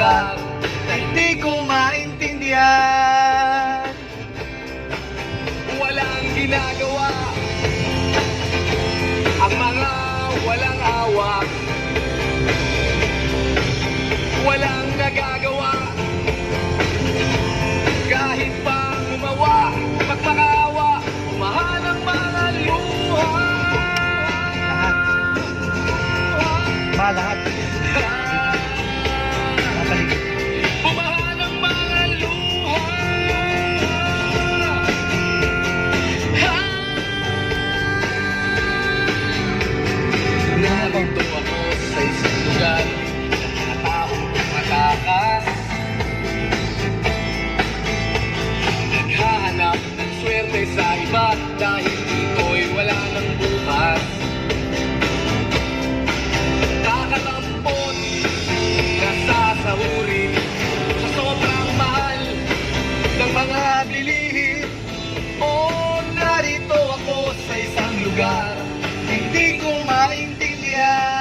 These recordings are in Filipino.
lugar na hindi ko maintindihan. Walang ginagawa ang mga walang hawak, walang nagagawa kahit pang gumawa, magmakaawa, umahal ang mga luha. Lahat. Umahal ang mga luha. Narito ako sa isang lugar na mga taong matakas, naghahanap ng swerte sa iba dahil dito'y wala ng bukas. Kakatampon, nasasahurin sa sobrang mahal ng mga bilihin. Oh, narito ako sa isang lugar hindi ko maintindihan.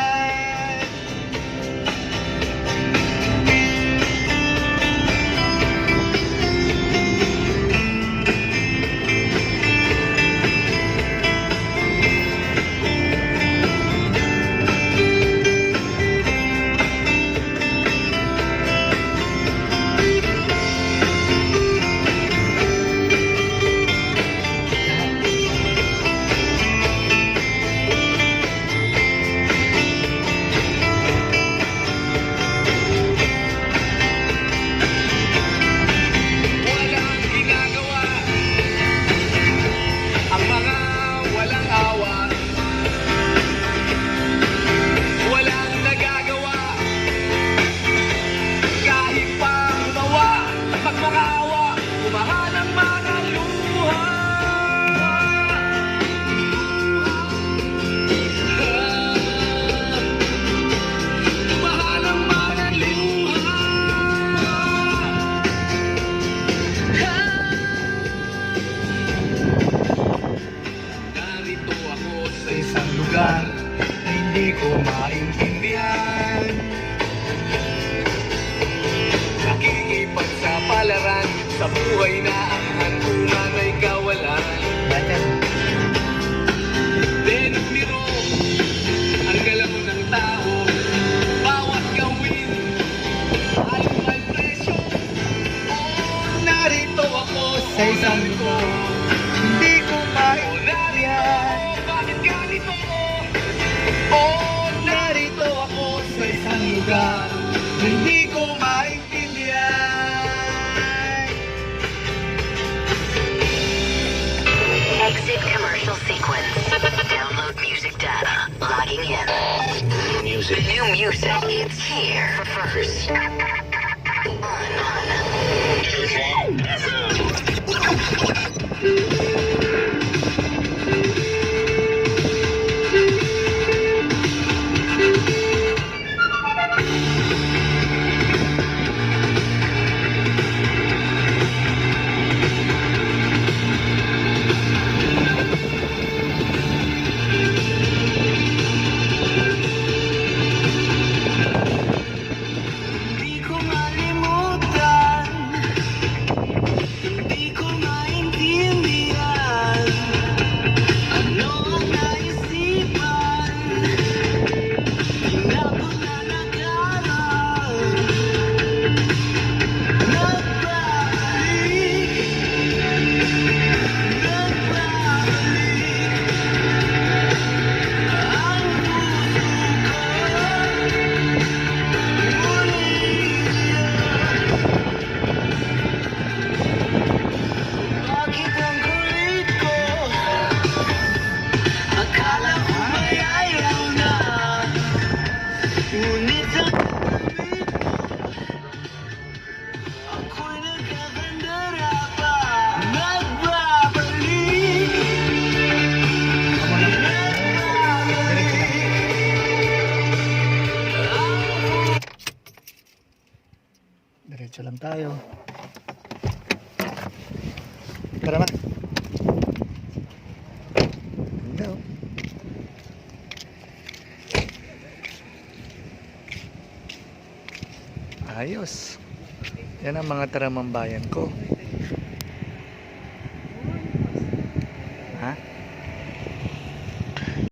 Na hindi ko maintindihan, nakikipagsapalaran sa buhay na ang hantungan ay kawalan. Denumiro ang galaw ng tao, bawat gawin ayon ay presyo. Oh, narito ako sa isang lugar hindi ko maintindihan. Bakit ganito? Oh, narito ako sa isang lugar hindi ko maintindihan. Exit commercial sequence. Download music data. Logging in. Music. New music. It's here first. Diretso lang tayo. Tara na. Ganda oh. Ayos. Yan ang mga taramang bayan ko.